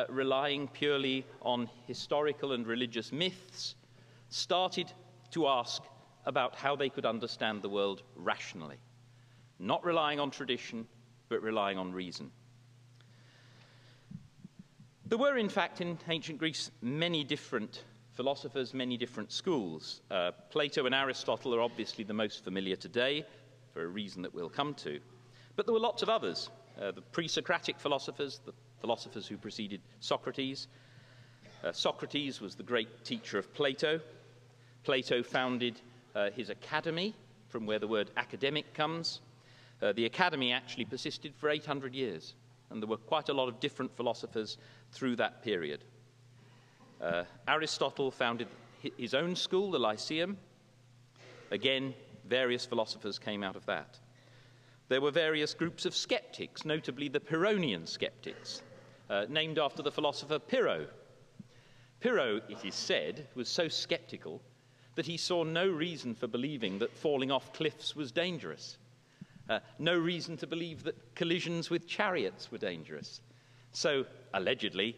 relying purely on historical and religious myths, started to ask about how they could understand the world rationally, not relying on tradition, but relying on reason. There were, in fact, in ancient Greece, many different philosophers, many different schools. Plato and Aristotle are obviously the most familiar today, for a reason that we'll come to. But there were lots of others. The Pre-Socratic philosophers, the philosophers who preceded Socrates. Socrates was the great teacher of Plato. Plato founded his academy, from where the word academic comes. The academy actually persisted for 800 years, and there were quite a lot of different philosophers through that period. Aristotle founded his own school, the Lyceum. Again, various philosophers came out of that. There were various groups of skeptics, notably the Pyrrhonian skeptics, named after the philosopher Pyrrho. Pyrrho, it is said, was so skeptical that he saw no reason for believing that falling off cliffs was dangerous, no reason to believe that collisions with chariots were dangerous. So, allegedly,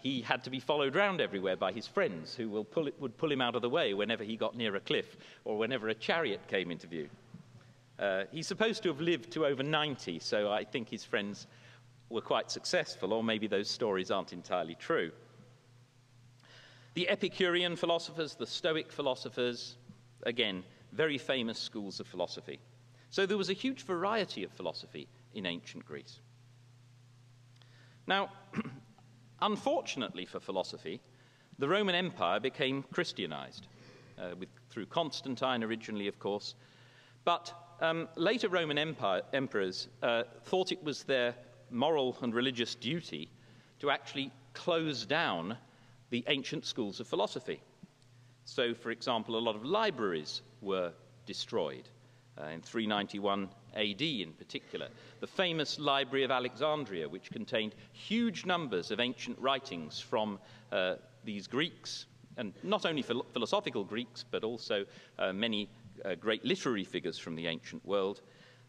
he had to be followed round everywhere by his friends who would pull him out of the way whenever he got near a cliff or whenever a chariot came into view. He's supposed to have lived to over 90, so I think his friends were quite successful, or maybe those stories aren't entirely true. The Epicurean philosophers, the Stoic philosophers, again, very famous schools of philosophy. So there was a huge variety of philosophy in ancient Greece. Now, unfortunately for philosophy, the Roman Empire became Christianized, through Constantine originally, of course, but later Roman emperors thought it was their moral and religious duty to actually close down the ancient schools of philosophy. So, for example, a lot of libraries were destroyed in 391 AD in particular. The famous Library of Alexandria, which contained huge numbers of ancient writings from these Greeks, and not only philosophical Greeks, but also many great literary figures from the ancient world.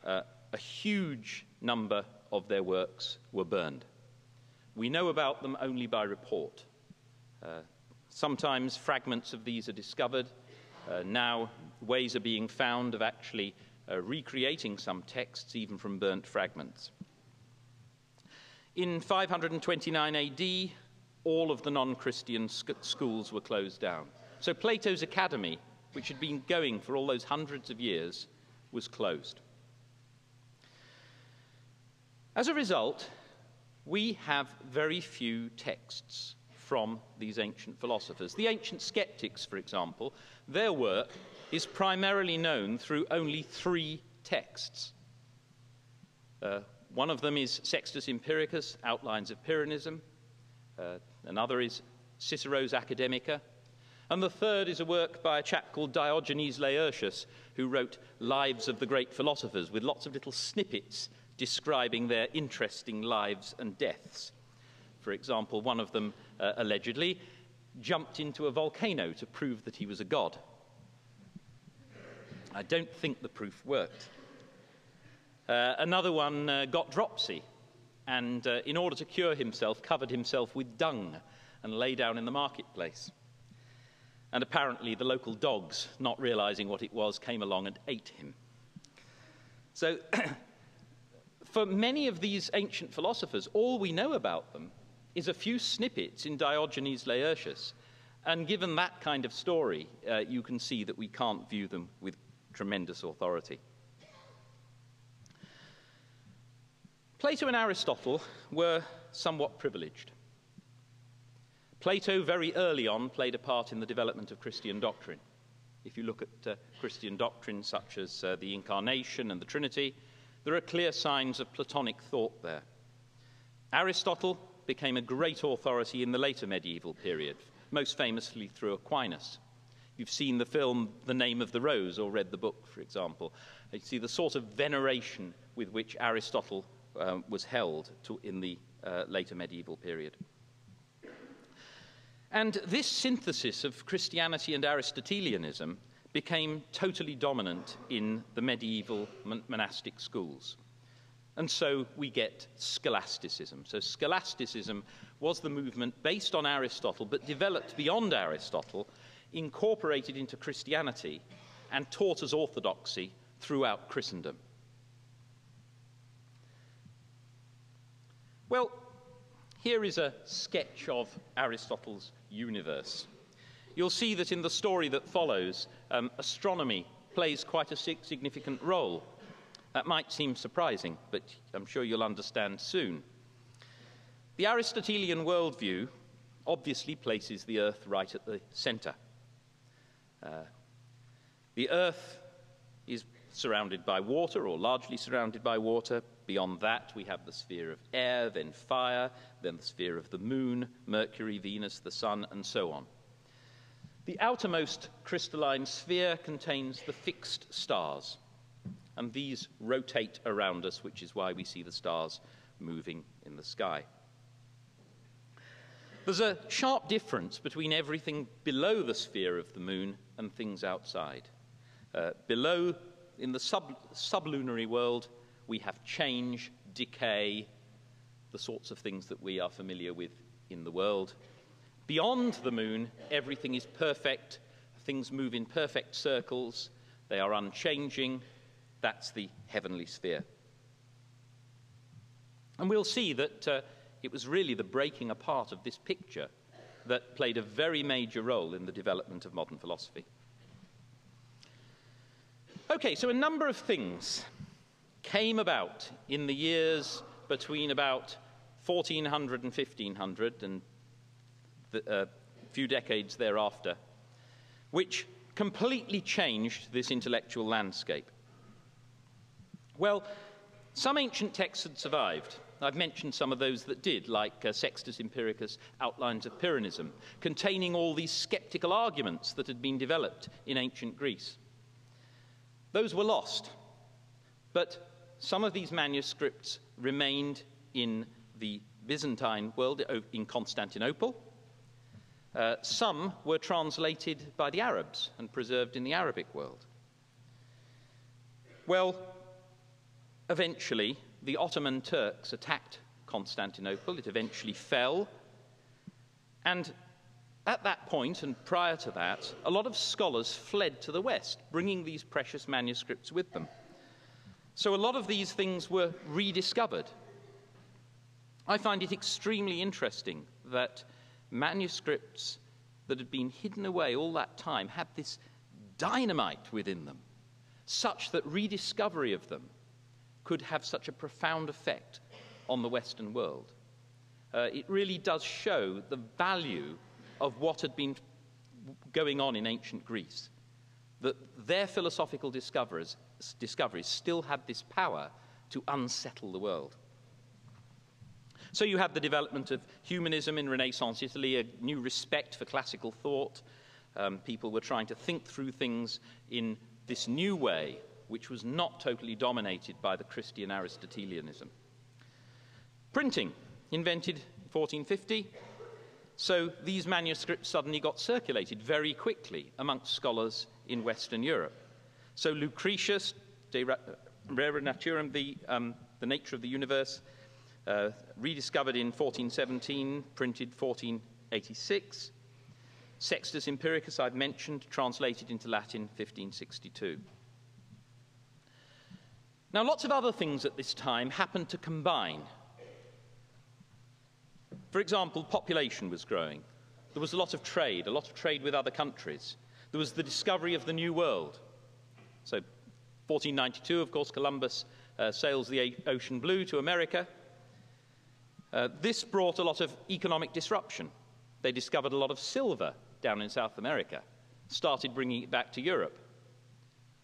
A huge number of their works were burned. We know about them only by report. Sometimes fragments of these are discovered. Now ways are being found of actually recreating some texts, even from burnt fragments. In 529 AD, all of the non-Christian schools were closed down. So Plato's academy, which had been going for all those hundreds of years, was closed. As a result, we have very few texts from these ancient philosophers. The ancient skeptics, for example, their work is primarily known through only 3 texts. One of them is Sextus Empiricus, Outlines of Pyrrhonism. Another is Cicero's Academica. And the third is a work by a chap called Diogenes Laertius, who wrote Lives of the Great Philosophers, with lots of little snippets describing their interesting lives and deaths. For example, one of them, allegedly, jumped into a volcano to prove that he was a god. I don't think the proof worked. Another one got dropsy, and in order to cure himself, covered himself with dung and lay down in the marketplace. And apparently the local dogs, not realizing what it was, came along and ate him. So, for many of these ancient philosophers, all we know about them is a few snippets in Diogenes Laertius. And given that kind of story, you can see that we can't view them with tremendous authority. Plato and Aristotle were somewhat privileged. Plato, very early on, played a part in the development of Christian doctrine. If you look at Christian doctrine such as the Incarnation and the Trinity, there are clear signs of Platonic thought there. Aristotle became a great authority in the later medieval period, most famously through Aquinas. You've seen the film The Name of the Rose, or read the book, for example. You see the sort of veneration with which Aristotle was held in the later medieval period. And this synthesis of Christianity and Aristotelianism became totally dominant in the medieval monastic schools. And so we get scholasticism. So scholasticism was the movement based on Aristotle, but developed beyond Aristotle, incorporated into Christianity, and taught as orthodoxy throughout Christendom. Well, here is a sketch of Aristotle's universe. You'll see that in the story that follows, astronomy plays quite a significant role. That might seem surprising, but I'm sure you'll understand soon. The Aristotelian worldview obviously places the Earth right at the center. The Earth is surrounded by water, or largely surrounded by water. Beyond that, we have the sphere of air, then fire, then the sphere of the moon, Mercury, Venus, the sun, and so on. The outermost crystalline sphere contains the fixed stars, and these rotate around us, which is why we see the stars moving in the sky. There's a sharp difference between everything below the sphere of the moon and things outside. Below, in the sublunary world, we have change, decay, the sorts of things that we are familiar with in the world. Beyond the moon, everything is perfect. Things move in perfect circles. They are unchanging. That's the heavenly sphere. And we'll see that it was really the breaking apart of this picture that played a very major role in the development of modern philosophy. Okay, so a number of things came about in the years between about 1400 and 1500 and a few decades thereafter, which completely changed this intellectual landscape. Well, some ancient texts had survived. I've mentioned some of those that did, like Sextus Empiricus' Outlines of Pyrrhonism, containing all these skeptical arguments that had been developed in ancient Greece. Those were lost, but some of these manuscripts remained in the Byzantine world, in Constantinople. Some were translated by the Arabs and preserved in the Arabic world. Well, eventually, the Ottoman Turks attacked Constantinople. It eventually fell. And at that point, and prior to that, a lot of scholars fled to the West, bringing these precious manuscripts with them. So a lot of these things were rediscovered. I find it extremely interesting that manuscripts that had been hidden away all that time had this dynamite within them, such that rediscovery of them could have such a profound effect on the Western world. It really does show the value of what had been going on in ancient Greece, that their philosophical discoveries still had this power to unsettle the world. So you have the development of humanism in Renaissance Italy, a new respect for classical thought. People were trying to think through things in this new way, which was not totally dominated by the Christian Aristotelianism. Printing, invented in 1450. So these manuscripts suddenly got circulated very quickly amongst scholars in Western Europe. So Lucretius, De Rare Naturam, the nature of the universe, rediscovered in 1417, printed 1486. Sextus Empiricus, I've mentioned, translated into Latin 1562. Now, lots of other things at this time happened to combine. For example, population was growing. There was a lot of trade with other countries. There was the discovery of the New World. So 1492, of course, Columbus sails the ocean blue to America. This brought a lot of economic disruption. They discovered a lot of silver down in South America, started bringing it back to Europe,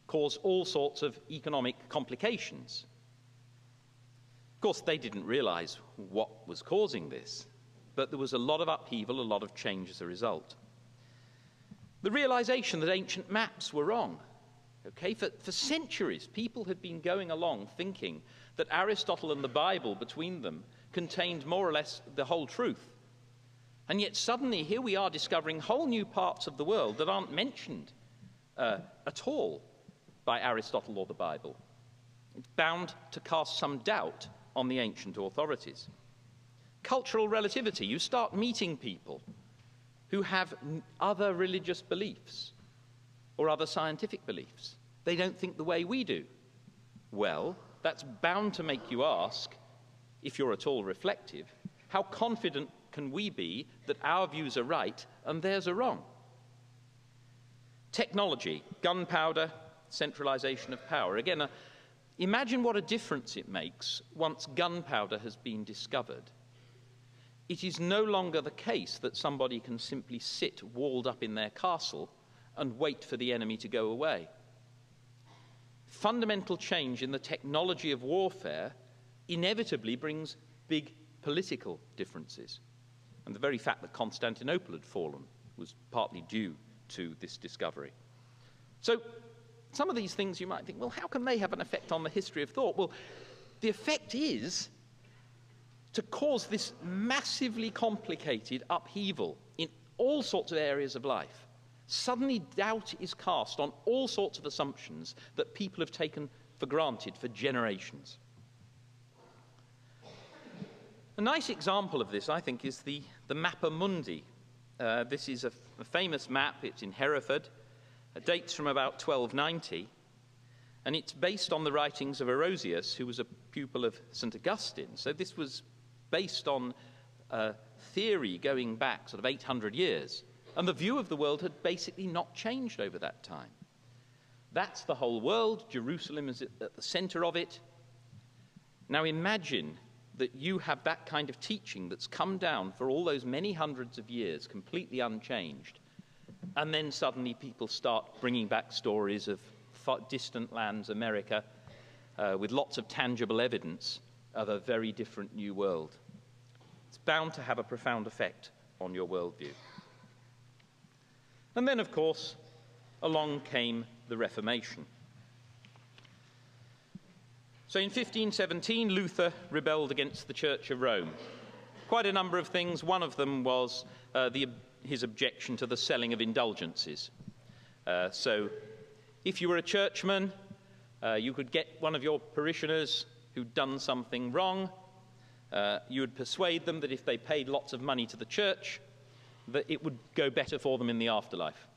caused all sorts of economic complications. Of course, they didn't realize what was causing this, but there was a lot of upheaval, a lot of change as a result. The realization that ancient maps were wrong. Okay, for centuries, people had been going along thinking that Aristotle and the Bible between them contained more or less the whole truth. And yet suddenly here we are discovering whole new parts of the world that aren't mentioned at all by Aristotle or the Bible. It's bound to cast some doubt on the ancient authorities. Cultural relativity. You start meeting people who have other religious beliefs or other scientific beliefs. They don't think the way we do. Well, that's bound to make you ask, if you're at all reflective, how confident can we be that our views are right and theirs are wrong? Technology, gunpowder, centralization of power. Again, imagine what a difference it makes once gunpowder has been discovered. It is no longer the case that somebody can simply sit walled up in their castle and wait for the enemy to go away. Fundamental change in the technology of warfare inevitably brings big political differences. And the very fact that Constantinople had fallen was partly due to this discovery. So some of these things you might think, well, how can they have an effect on the history of thought? Well, the effect is to cause this massively complicated upheaval in all sorts of areas of life. Suddenly doubt is cast on all sorts of assumptions that people have taken for granted for generations. A nice example of this, I think, is the Mappa Mundi. This is a famous map. It's in Hereford. It dates from about 1290, and it's based on the writings of Erosius, who was a pupil of St. Augustine. So this was based on theory going back sort of 800 years. And the view of the world had basically not changed over that time. That's the whole world. Jerusalem is at the center of it. Now imagine that you have that kind of teaching that's come down for all those many hundreds of years, completely unchanged, and then suddenly people start bringing back stories of distant lands, America, with lots of tangible evidence of a very different new world. It's bound to have a profound effect on your worldview. And then, of course, along came the Reformation. So in 1517, Luther rebelled against the Church of Rome. Quite a number of things. One of them was his objection to the selling of indulgences. So if you were a churchman, you could get one of your parishioners who'd done something wrong. You would persuade them that if they paid lots of money to the church, that it would go better for them in the afterlife.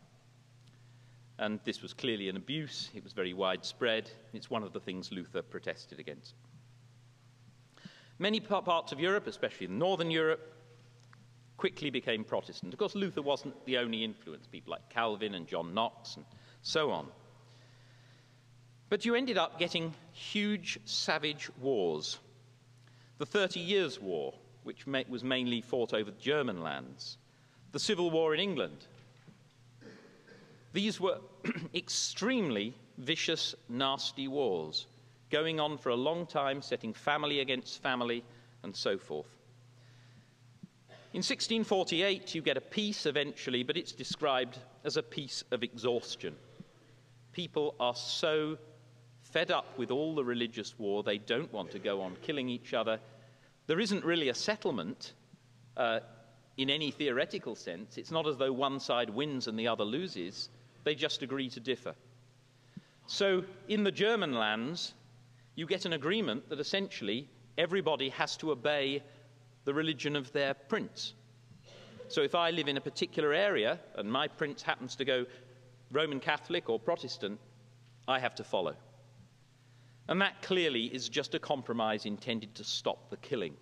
And this was clearly an abuse. It was very widespread. It's one of the things Luther protested against. Many parts of Europe, especially in Northern Europe, quickly became Protestant. Of course, Luther wasn't the only influence. People like Calvin and John Knox and so on. But you ended up getting huge, savage wars. The 30 Years' War, which was mainly fought over German lands. The Civil War in England. These were extremely vicious, nasty wars, going on for a long time, setting family against family, and so forth. In 1648, you get a peace eventually, but it's described as a peace of exhaustion. People are so fed up with all the religious war, they don't want to go on killing each other. There isn't really a settlement in any theoretical sense. It's not as though one side wins and the other loses. They just agree to differ. So in the German lands, you get an agreement that essentially everybody has to obey the religion of their prince. So if I live in a particular area and my prince happens to go Roman Catholic or Protestant, I have to follow. And that clearly is just a compromise intended to stop the killing.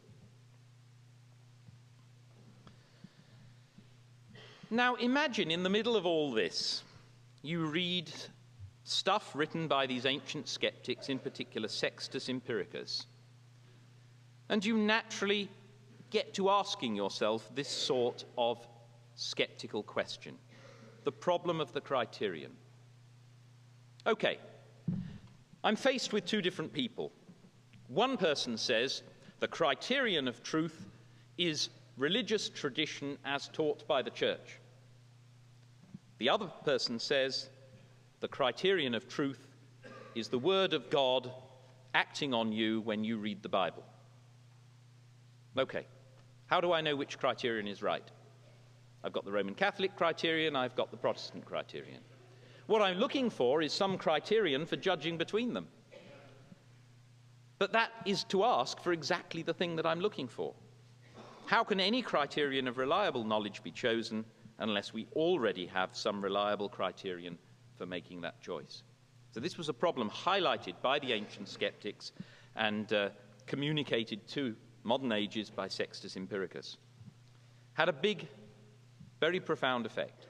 Now imagine in the middle of all this, you read stuff written by these ancient skeptics, in particular Sextus Empiricus, and you naturally get to asking yourself this sort of skeptical question, the problem of the criterion. Okay, I'm faced with two different people. One person says the criterion of truth is religious tradition as taught by the church. The other person says the criterion of truth is the word of God acting on you when you read the Bible. Okay, how do I know which criterion is right? I've got the Roman Catholic criterion, I've got the Protestant criterion. What I'm looking for is some criterion for judging between them. But that is to ask for exactly the thing that I'm looking for. How can any criterion of reliable knowledge be chosen unless we already have some reliable criterion for making that choice? So this was a problem highlighted by the ancient skeptics and communicated to modern ages by Sextus Empiricus. Had a big, very profound effect.